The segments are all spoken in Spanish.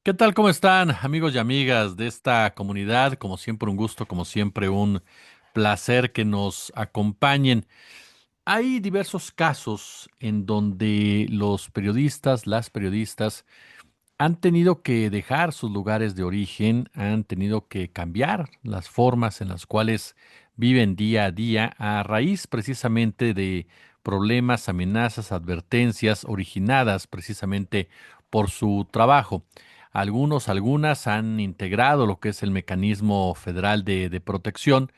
¿Qué tal? ¿Cómo están, amigos y amigas de esta comunidad? Como siempre, un gusto, como siempre, un placer que nos acompañen. Hay diversos casos en donde los periodistas, las periodistas, han tenido que dejar sus lugares de origen, han tenido que cambiar las formas en las cuales viven día a día a raíz precisamente de problemas, amenazas, advertencias originadas precisamente por su trabajo. Algunas han integrado lo que es el mecanismo federal de protección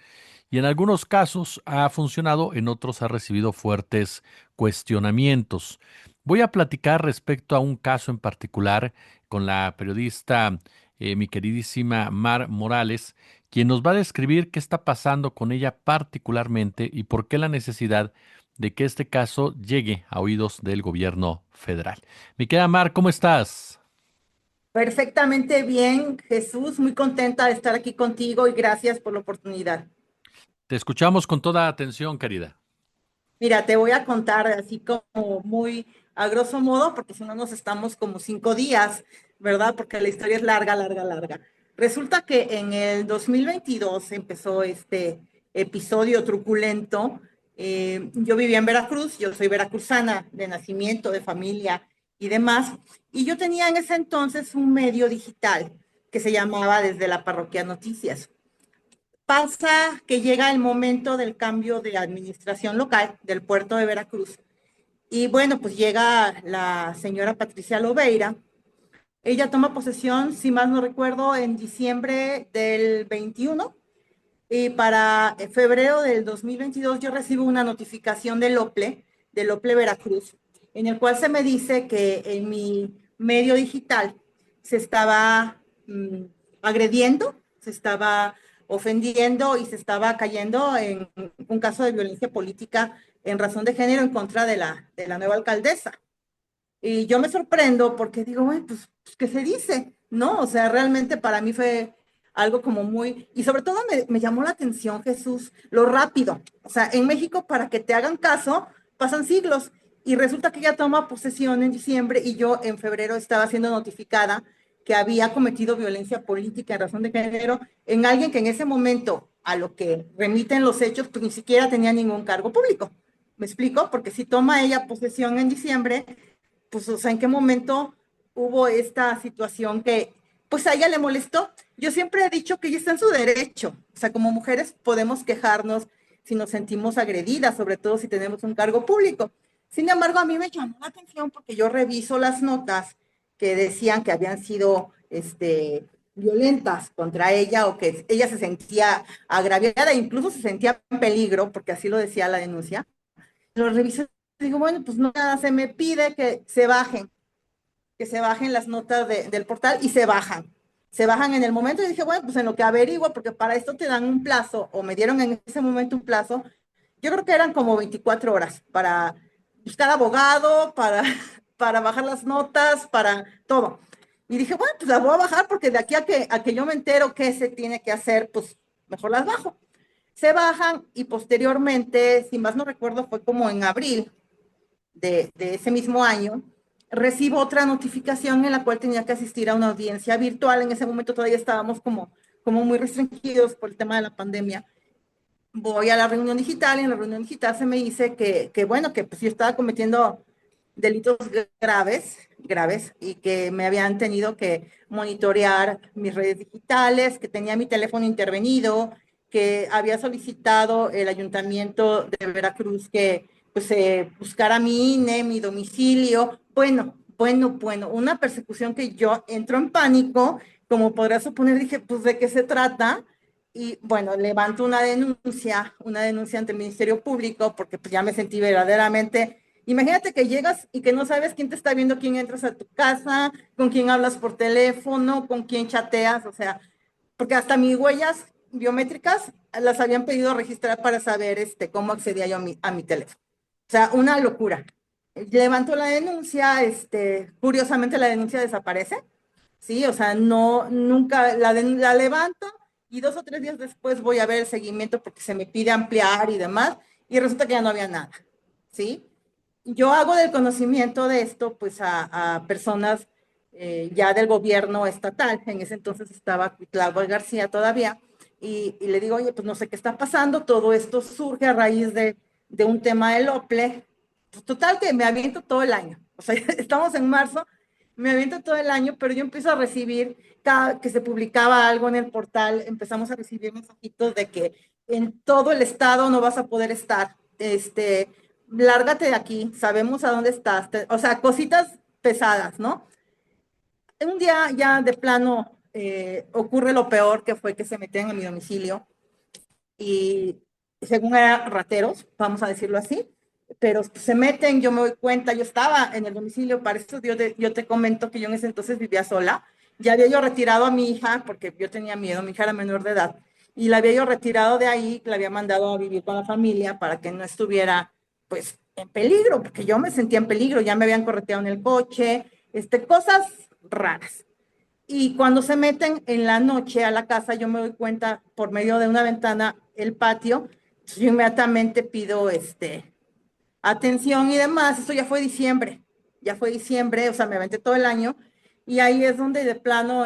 y en algunos casos ha funcionado, en otros ha recibido fuertes cuestionamientos. Voy a platicar respecto a un caso en particular con la periodista, mi queridísima Mar Morales, quien nos va a describir qué está pasando con ella particularmente y por qué la necesidad de que este caso llegue a oídos del gobierno federal. Mi querida Mar, ¿cómo estás? Perfectamente bien, Jesús, muy contenta de estar aquí contigo y gracias por la oportunidad. Te escuchamos con toda atención, querida. Mira, te voy a contar así como muy a grosso modo, porque si no nos estamos como 5 días, ¿verdad? Porque la historia es larga, larga, larga. Resulta que en el 2022 empezó este episodio truculento. Yo vivía en Veracruz, yo soy veracruzana de nacimiento, de familia y demás, y yo tenía en ese entonces un medio digital que se llamaba Desde la Parroquia Noticias. Pasa que llega el momento del cambio de administración local del puerto de Veracruz. Y bueno, pues llega la señora Patricia Lobeira. Ella toma posesión, si más no recuerdo, en diciembre del 21. Y para febrero del 2022 yo recibo una notificación del OPLE Veracruz, en el cual se me dice que en mi medio digital se estaba agrediendo, se estaba ofendiendo y se estaba cayendo en un caso de violencia política en razón de género en contra de la nueva alcaldesa. Y yo me sorprendo porque digo, bueno, pues, ¿qué se dice? ¿No? O sea, realmente para mí fue algo como muy, y sobre todo me llamó la atención, Jesús, lo rápido. O sea, en México para que te hagan caso pasan siglos y resulta que ella toma posesión en diciembre y yo en febrero estaba siendo notificada que había cometido violencia política en razón de género en alguien que en ese momento, a lo que remiten los hechos, pues ni siquiera tenía ningún cargo público. ¿Me explico? Porque si toma ella posesión en diciembre, pues, o sea, ¿en qué momento hubo esta situación que, pues, a ella le molestó? Yo siempre he dicho que ella está en su derecho. O sea, como mujeres podemos quejarnos si nos sentimos agredidas, sobre todo si tenemos un cargo público. Sin embargo, a mí me llamó la atención porque yo reviso las notas que decían que habían sido, violentas contra ella o que ella se sentía agraviada, incluso se sentía en peligro, porque así lo decía la denuncia. Lo reviso y digo, bueno, pues no, nada, se me pide que se bajen las notas del portal y se bajan. Se bajan en el momento y dije, bueno, pues en lo que averiguo, porque para esto te dan un plazo, o me dieron en ese momento un plazo, yo creo que eran como 24 horas para buscar abogado, para bajar las notas, para todo. Y dije, bueno, pues las voy a bajar porque de aquí a que yo me entero qué se tiene que hacer, pues mejor las bajo. Se bajan y posteriormente, si más no recuerdo, fue como en abril, de ese mismo año, recibo otra notificación en la cual tenía que asistir a una audiencia virtual. En ese momento todavía estábamos como muy restringidos por el tema de la pandemia. Voy a la reunión digital y en la reunión digital se me dice que bueno, que pues yo estaba cometiendo delitos graves, graves, y que me habían tenido que monitorear mis redes digitales, que tenía mi teléfono intervenido, que había solicitado el ayuntamiento de Veracruz que pues buscara mi INE, mi domicilio. Bueno, bueno, bueno, una persecución que yo entro en pánico, como podrás suponer, dije, pues ¿de qué se trata? Y bueno, levanto una denuncia ante el Ministerio Público, porque pues ya me sentí verdaderamente. Imagínate que llegas y que no sabes quién te está viendo, quién entras a tu casa, con quién hablas por teléfono, con quién chateas, o sea, porque hasta mis huellas biométricas las habían pedido registrar para saber cómo accedía yo a mi teléfono. O sea, una locura. Levanto la denuncia, curiosamente la denuncia desaparece, ¿sí? O sea, no, nunca la levanto y 2 o 3 días después voy a ver el seguimiento porque se me pide ampliar y demás, y resulta que ya no había nada, ¿sí? Yo hago del conocimiento de esto, pues, a personas ya del gobierno estatal. En ese entonces estaba Cuitlagua García todavía. Y le digo, oye, pues no sé qué está pasando, todo esto surge a raíz de un tema del OPLE. Pues, total que me aviento todo el año. O sea, estamos en marzo, me aviento todo el año, pero yo empiezo a recibir, cada que se publicaba algo en el portal, empezamos a recibir mensajitos de que en todo el estado no vas a poder estar, lárgate de aquí, sabemos a dónde estás, o sea, cositas pesadas, ¿no? Un día ya de plano ocurre lo peor, que fue que se metían en mi domicilio y según eran rateros, vamos a decirlo así, pero se meten, yo me doy cuenta, yo estaba en el domicilio, para eso yo te comento que yo en ese entonces vivía sola, ya había yo retirado a mi hija, porque yo tenía miedo, mi hija era menor de edad, y la había yo retirado de ahí, la había mandado a vivir con la familia para que no estuviera, pues, en peligro, porque yo me sentía en peligro, ya me habían correteado en el coche, cosas raras. Y cuando se meten en la noche a la casa, yo me doy cuenta por medio de una ventana, el patio, yo inmediatamente pido atención y demás. Esto ya fue diciembre, o sea, me aventé todo el año. Y ahí es donde de plano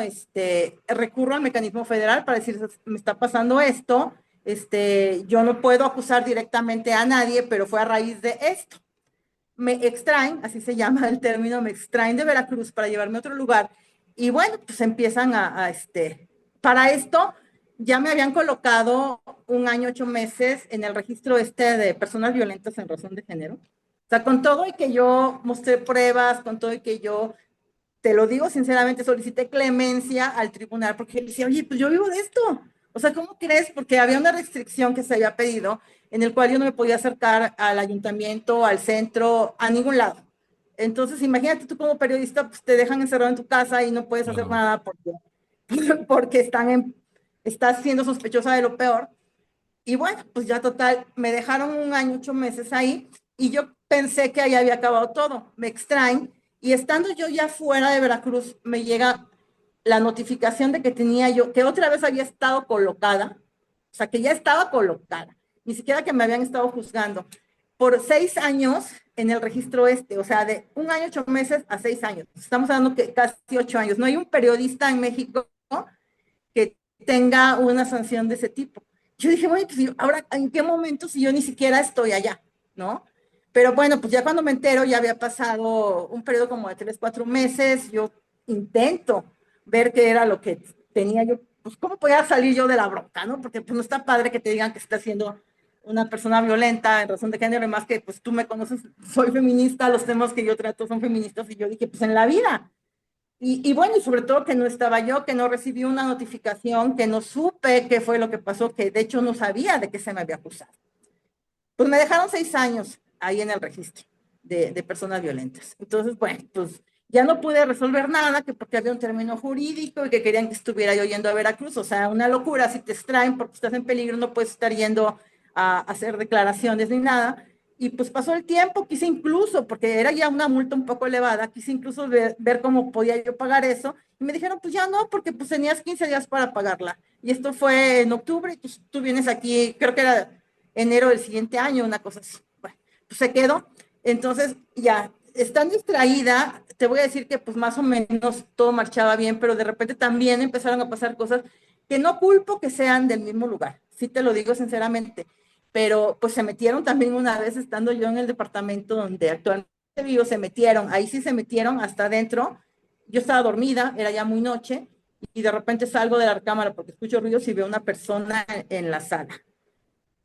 recurro al mecanismo federal para decir, me está pasando esto, yo no puedo acusar directamente a nadie, pero fue a raíz de esto. Me extraen, así se llama el término, me extraen de Veracruz para llevarme a otro lugar. Y bueno, pues empiezan para esto ya me habían colocado 1 año, 8 meses en el registro de personas violentas en razón de género. O sea, con todo y que yo mostré pruebas, con todo y que yo, te lo digo sinceramente, solicité clemencia al tribunal porque decía, oye, pues yo vivo de esto. O sea, ¿cómo crees? Porque había una restricción que se había pedido en el cual yo no me podía acercar al ayuntamiento, al centro, a ningún lado. Entonces, imagínate tú como periodista, pues te dejan encerrado en tu casa y no puedes hacer Claro. nada porque estás siendo sospechosa de lo peor. Y bueno, pues ya total, me dejaron 1 año, 8 meses ahí y yo pensé que ahí había acabado todo. Me extraen y estando yo ya fuera de Veracruz, me llega la notificación de que tenía yo, que otra vez había estado colocada, o sea, que ya estaba colocada, ni siquiera que me habían estado juzgando, por 6 años en el registro o sea, de 1 año, 8 meses a 6 años. Estamos hablando que casi 8 años. No hay un periodista en México, ¿no?, que tenga una sanción de ese tipo. Yo dije, bueno, pues ahora, ¿en qué momento si yo ni siquiera estoy allá? ¿No? Pero bueno, pues ya cuando me entero, ya había pasado un periodo como de 3, 4 meses, yo intento ver qué era lo que tenía yo, pues cómo podía salir yo de la bronca, ¿no? Porque pues no está padre que te digan que estás siendo una persona violenta en razón de género, y más que pues tú me conoces, soy feminista, los temas que yo trato son feministas, y yo dije, pues en la vida, y bueno, y sobre todo que no estaba yo, que no recibí una notificación, que no supe qué fue lo que pasó, que de hecho no sabía de qué se me había acusado. Pues me dejaron 6 años ahí en el registro de personas violentas. Entonces, bueno, pues ya no pude resolver nada, que porque había un término jurídico y que querían que estuviera yo yendo a Veracruz. O sea, una locura, si te extraen porque estás en peligro, no puedes estar yendo a hacer declaraciones ni nada. Y pues pasó el tiempo, quise incluso, porque era ya una multa un poco elevada, quise incluso ver cómo podía yo pagar eso. Y me dijeron, pues ya no, porque pues tenías 15 días para pagarla. Y esto fue en octubre, y pues tú vienes aquí, creo que era enero del siguiente año, una cosa así. Bueno, pues se quedó. Entonces, ya, estando distraída, te voy a decir que pues más o menos todo marchaba bien, pero de repente también empezaron a pasar cosas que no culpo que sean del mismo lugar, sí te lo digo sinceramente, pero pues se metieron también una vez estando yo en el departamento donde actualmente vivo, se metieron, ahí sí se metieron hasta adentro, yo estaba dormida, era ya muy noche, y de repente salgo de la cámara porque escucho ruidos y veo una persona en la sala.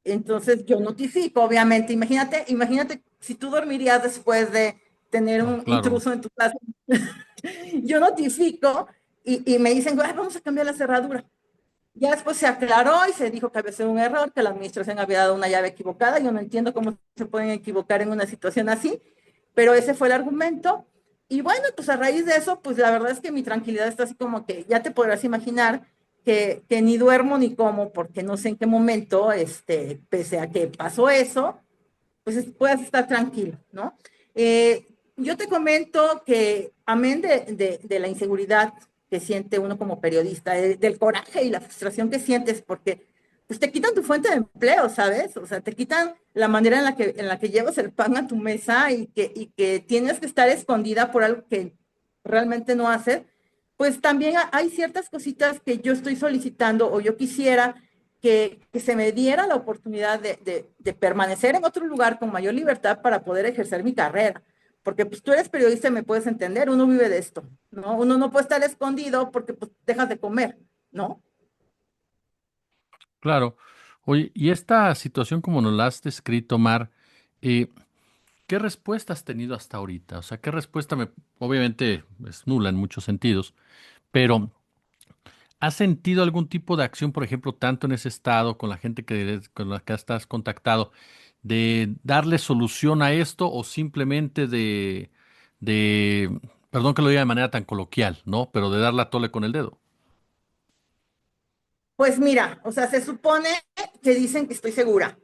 Entonces yo notifico, obviamente, imagínate si tú dormirías después de tener No, un claro. intruso en tu casa. Yo notifico y me dicen, "Ay, vamos a cambiar la cerradura". Ya después se aclaró y se dijo que había sido un error, que la administración había dado una llave equivocada. Yo no entiendo cómo se pueden equivocar en una situación así, pero ese fue el argumento. Y bueno, pues a raíz de eso, pues la verdad es que mi tranquilidad está así como que ya te podrás imaginar que ni duermo ni como, porque no sé en qué momento, pese a que pasó eso, pues puedas estar tranquilo, ¿no? Yo te comento que, amén de la inseguridad que siente uno como periodista, del coraje y la frustración que sientes, porque pues te quitan tu fuente de empleo, ¿sabes? O sea, te quitan la manera en la que llevas el pan a tu mesa, y que tienes que estar escondida por algo que realmente no hacer, pues también hay ciertas cositas que yo estoy solicitando o yo quisiera que se me diera la oportunidad de permanecer en otro lugar con mayor libertad para poder ejercer mi carrera. Porque pues tú eres periodista y me puedes entender, uno vive de esto, ¿no? Uno no puede estar escondido porque pues dejas de comer, ¿no? Claro. Oye, y esta situación como nos la has descrito, Mar, eh, ¿qué respuesta has tenido hasta ahorita? O sea, ¿qué respuesta obviamente es nula en muchos sentidos, pero ¿has sentido algún tipo de acción, por ejemplo, tanto en ese estado, con la gente con la que estás contactado, de darle solución a esto o simplemente de, perdón que lo diga de manera tan coloquial, ¿no? Pero de dar la tole con el dedo? Pues mira, o sea, se supone que dicen que estoy segura,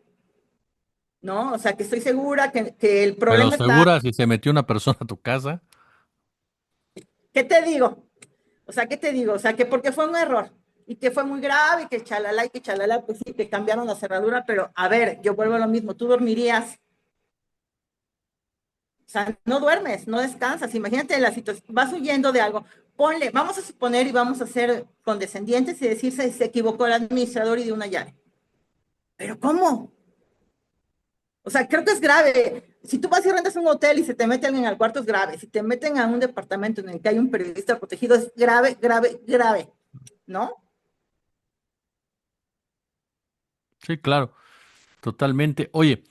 ¿no? O sea, que estoy segura que el Pero problema está, segura si se metió una persona a tu casa. ¿qué te digo? O sea, ¿qué te digo? O sea, que porque fue un error y que fue muy grave y que chalala, pues sí, que cambiaron la cerradura, pero a ver, yo vuelvo a lo mismo, tú dormirías, o sea, no duermes, no descansas, imagínate la situación, vas huyendo de algo, ponle, vamos a suponer y vamos a ser condescendientes y decir se equivocó el administrador y dio una llave. Pero ¿cómo? O sea, creo que es grave. Si tú vas y rentas un hotel y se te mete alguien al cuarto, es grave. Si te meten a un departamento en el que hay un periodista protegido, es grave, grave, grave, ¿no? Sí, claro, totalmente. Oye,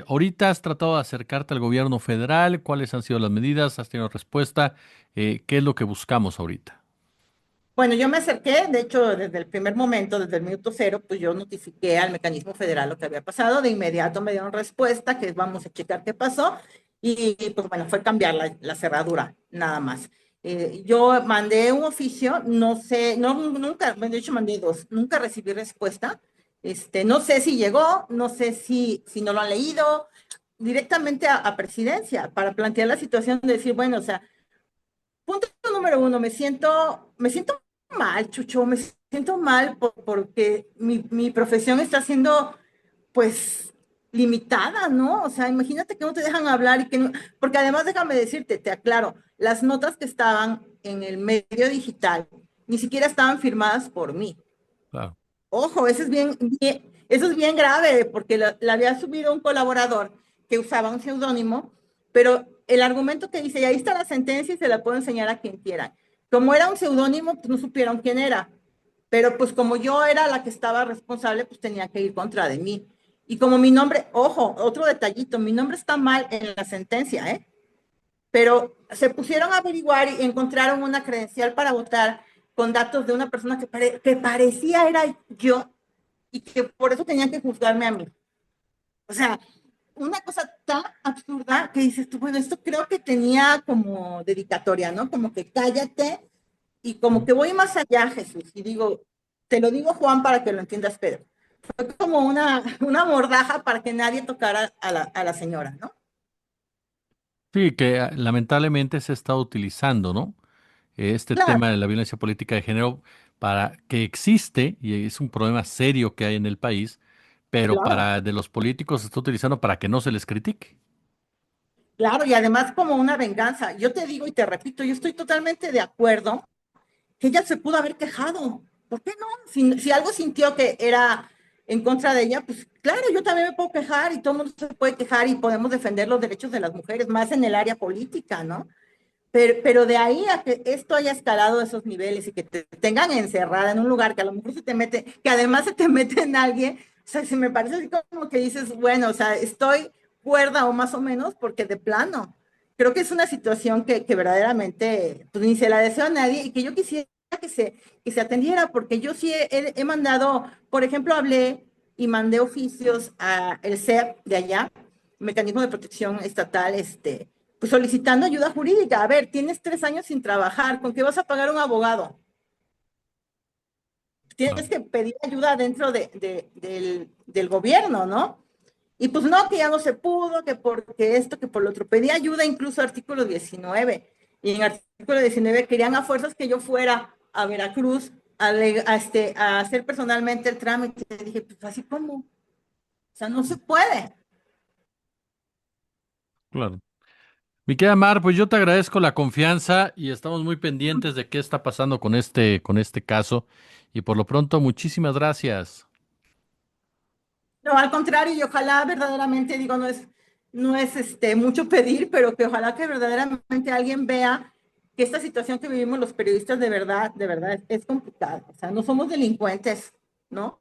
ahorita has tratado de acercarte al gobierno federal, ¿cuáles han sido las medidas? ¿Has tenido respuesta? ¿Qué es lo que buscamos ahorita? Bueno, yo me acerqué, de hecho, desde el primer momento, desde el minuto cero, pues yo notifiqué al mecanismo federal lo que había pasado. De inmediato me dieron respuesta, que vamos a checar qué pasó. Pues bueno, fue cambiar la cerradura, nada más. Yo mandé un oficio, no sé, no, nunca, bueno, de hecho mandé dos, nunca recibí respuesta. No sé si llegó, no sé si no lo han leído, directamente a presidencia, para plantear la situación de decir, bueno, o sea, punto número uno, me siento mal, Chucho, me siento mal porque mi profesión está siendo, pues, limitada, ¿no? O sea, imagínate que no te dejan hablar y que no, porque además déjame decirte, te aclaro, las notas que estaban en el medio digital ni siquiera estaban firmadas por mí. Claro. Ojo, eso es bien grave, porque la había subido un colaborador que usaba un seudónimo, pero el argumento que dice, y ahí está la sentencia y se la puedo enseñar a quien quiera. Como era un seudónimo, pues no supieron quién era, pero pues como yo era la que estaba responsable, pues tenía que ir contra de mí. Y como mi nombre, ojo, otro detallito, mi nombre está mal en la sentencia, ¿eh? Pero se pusieron a averiguar y encontraron una credencial para votar con datos de una persona que parecía era yo y que por eso tenían que juzgarme a mí. O sea, una cosa tan absurda que dices tú, bueno, esto creo que tenía como dedicatoria, ¿no? Como que cállate y como que voy más allá, Jesús. Y digo, te lo digo, Juan, para que lo entiendas, Pedro. Fue como una mordaja para que nadie tocara a la señora, ¿no? Sí, que lamentablemente se está utilizando, ¿no? Este Claro, tema de la violencia política de género para que existe y es un problema serio que hay en el país, pero claro. para de los políticos se está utilizando para que no se les critique. Claro, y además como una venganza. Yo te digo y te repito, yo estoy totalmente de acuerdo que ella se pudo haber quejado. ¿Por qué no? Si algo sintió que era en contra de ella, pues claro, yo también me puedo quejar y todo el mundo se puede quejar y podemos defender los derechos de las mujeres, más en el área política, ¿no? Pero de ahí a que esto haya escalado a esos niveles y que te tengan encerrada en un lugar que a lo mejor se te mete, que además se te mete en alguien, o sea, se me parece así como que dices, bueno, o sea, estoy cuerda o más o menos porque de plano. Creo que es una situación que verdaderamente pues, ni se la deseo a nadie y que yo quisiera que se atendiera, porque yo sí he mandado, por ejemplo, hablé y mandé oficios a el CEP de allá, Mecanismo de Protección Estatal, pues solicitando ayuda jurídica. A ver, tienes 3 años sin trabajar, ¿con qué vas a pagar un abogado? Claro. Tienes que pedir ayuda dentro del gobierno, ¿no? Y pues no, que ya no se pudo, que porque esto, que por lo otro. Pedí ayuda incluso artículo 19. Y en artículo 19 querían a fuerzas que yo fuera a Veracruz a hacer personalmente el trámite. Y dije, pues así como, o sea, no se puede. Claro. Mi querida Mar, pues yo te agradezco la confianza y estamos muy pendientes de qué está pasando con este caso. Y por lo pronto, muchísimas gracias. No, al contrario, y ojalá verdaderamente, digo, no es mucho pedir, pero que ojalá que verdaderamente alguien vea que esta situación que vivimos los periodistas de verdad es complicada. O sea, no somos delincuentes, ¿no?